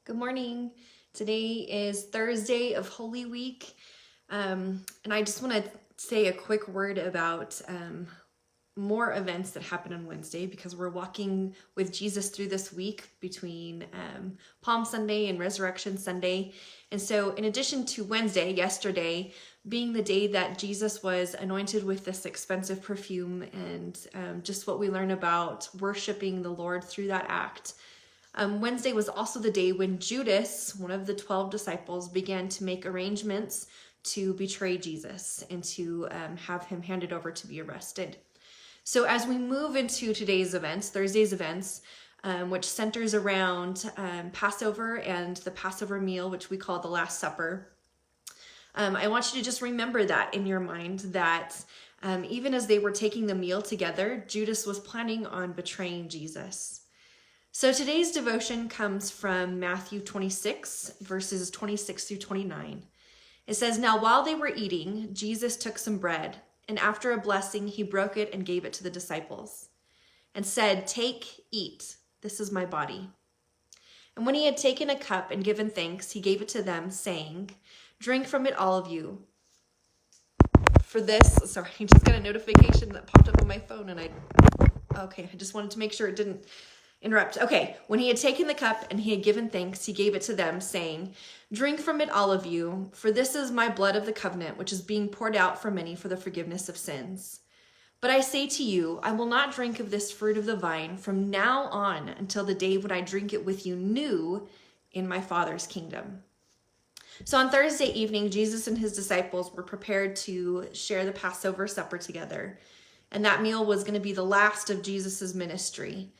Good morning. Today is Thursday of Holy Week, and I just want to say a quick word about more events that happen on Wednesday because we're walking with Jesus through this week between Palm Sunday and Resurrection Sunday. And so in addition to Wednesday, yesterday, being the day that Jesus was anointed with this expensive perfume and just what we learn about worshiping the Lord through that act, Wednesday was also the day when Judas, one of the 12 disciples, began to make arrangements to betray Jesus and to have him handed over to be arrested. So as we move into today's events, Thursday's events, which centers around Passover and the Passover meal, which we call the Last Supper, I want you to just remember that in your mind that even as they were taking the meal together, Judas was planning on betraying Jesus. So today's devotion comes from Matthew 26, verses 26 through 29. It says, "Now while they were eating, Jesus took some bread, and after a blessing, he broke it and gave it to the disciples, and said, 'Take, eat, this is my body.' And when he had taken a cup and given thanks, he gave it to them, saying, 'Drink from it, all of you. For this,'" sorry, I just got a notification that popped up on my phone, and I just wanted to make sure it didn't interrupt. Okay, when he had taken the cup and he had given thanks, he gave it to them, saying, 'Drink from it, all of you, for this is my blood of the covenant, which is being poured out for many for the forgiveness of sins. But I say to you, I will not drink of this fruit of the vine from now on until the day when I drink it with you new in my Father's kingdom.'" So on Thursday evening, Jesus and his disciples were prepared to share the Passover supper together. And that meal was going to be the last of Jesus's ministry.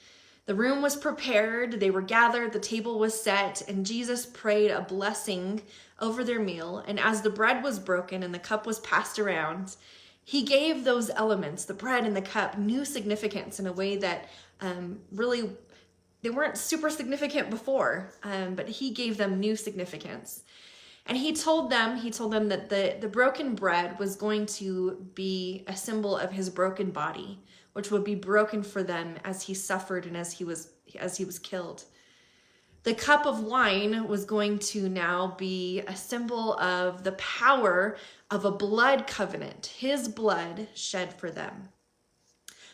The room was prepared, they were gathered, the table was set, and Jesus prayed a blessing over their meal. And as the bread was broken and the cup was passed around, he gave those elements, the bread and the cup, new significance in a way that really, they weren't super significant before, but he gave them new significance. And he told them that the broken bread was going to be a symbol of his broken body, which would be broken for them as he suffered and as he was killed. The cup of wine was going to now be a symbol of the power of a blood covenant, his blood shed for them.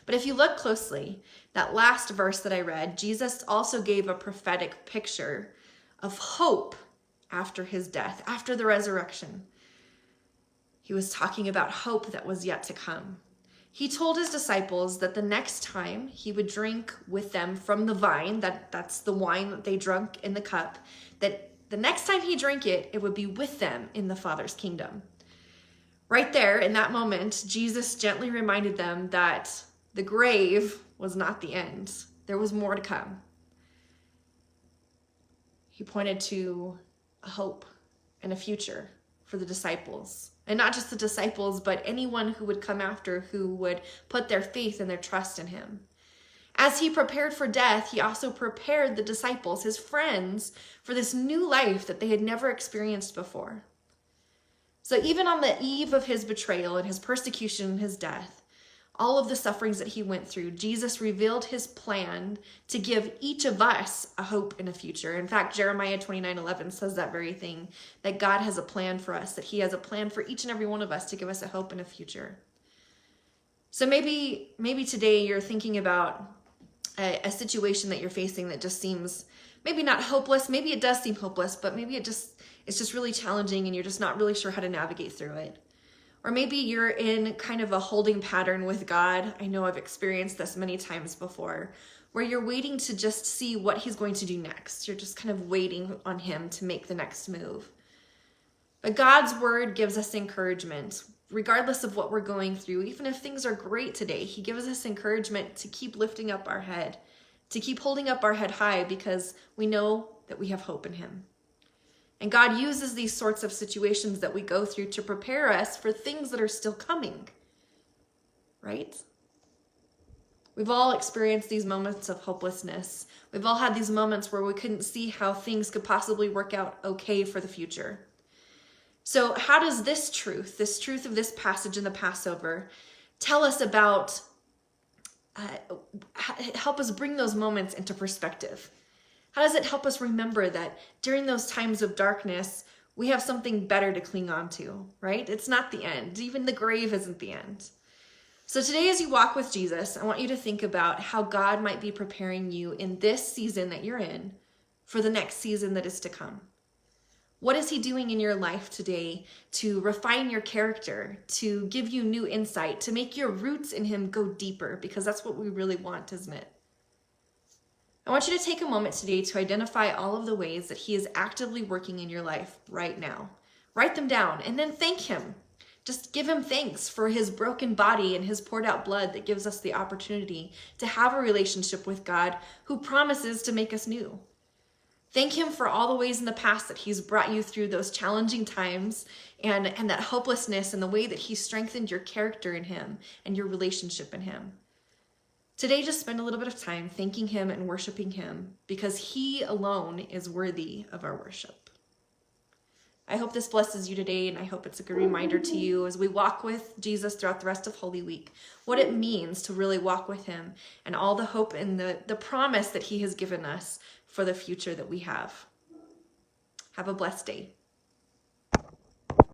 But if you look closely, that last verse that I read, Jesus also gave a prophetic picture of hope after his death, after the resurrection. He was talking about hope that was yet to come. He told his disciples that the next time he would drink with them from the vine, that's the wine that they drank in the cup, that the next time he drank it, it would be with them in the Father's kingdom. Right there, in that moment, Jesus gently reminded them that the grave was not the end. There was more to come. He pointed to a hope and a future for the disciples. And not just the disciples, but anyone who would come after, who would put their faith and their trust in him. As he prepared for death, he also prepared the disciples, his friends, for this new life that they had never experienced before. So even on the eve of his betrayal and his persecution and his death, all of the sufferings that he went through, Jesus revealed his plan to give each of us a hope and a future. In fact, Jeremiah 29:11 says that very thing, that God has a plan for us, that he has a plan for each and every one of us to give us a hope and a future. So maybe today you're thinking about a situation that you're facing that just seems maybe not hopeless. Maybe it does seem hopeless, but maybe it's just really challenging and you're just not really sure how to navigate through it. Or maybe you're in kind of a holding pattern with God. I know I've experienced this many times before, where you're waiting to just see what he's going to do next. You're just kind of waiting on him to make the next move. But God's word gives us encouragement, regardless of what we're going through. Even if things are great today, he gives us encouragement to keep lifting up our head, to keep holding up our head high, because we know that we have hope in him. And God uses these sorts of situations that we go through to prepare us for things that are still coming, right? We've all experienced these moments of hopelessness. We've all had these moments where we couldn't see how things could possibly work out okay for the future. So how does this truth of this passage in the Passover, tell us about, help us bring those moments into perspective? How does it help us remember that during those times of darkness, we have something better to cling on to, right? It's not the end. Even the grave isn't the end. So today, as you walk with Jesus, I want you to think about how God might be preparing you in this season that you're in for the next season that is to come. What is he doing in your life today to refine your character, to give you new insight, to make your roots in him go deeper? Because that's what we really want, isn't it? I want you to take a moment today to identify all of the ways that he is actively working in your life right now. Write them down and then thank him. Just give him thanks for his broken body and his poured out blood that gives us the opportunity to have a relationship with God who promises to make us new. Thank him for all the ways in the past that he's brought you through those challenging times and that hopelessness and the way that he strengthened your character in him and your relationship in him. Today, just spend a little bit of time thanking him and worshiping him because he alone is worthy of our worship. I hope this blesses you today, and I hope it's a good reminder to you as we walk with Jesus throughout the rest of Holy Week, what it means to really walk with him and all the hope and the promise that he has given us for the future that we have. Have a blessed day.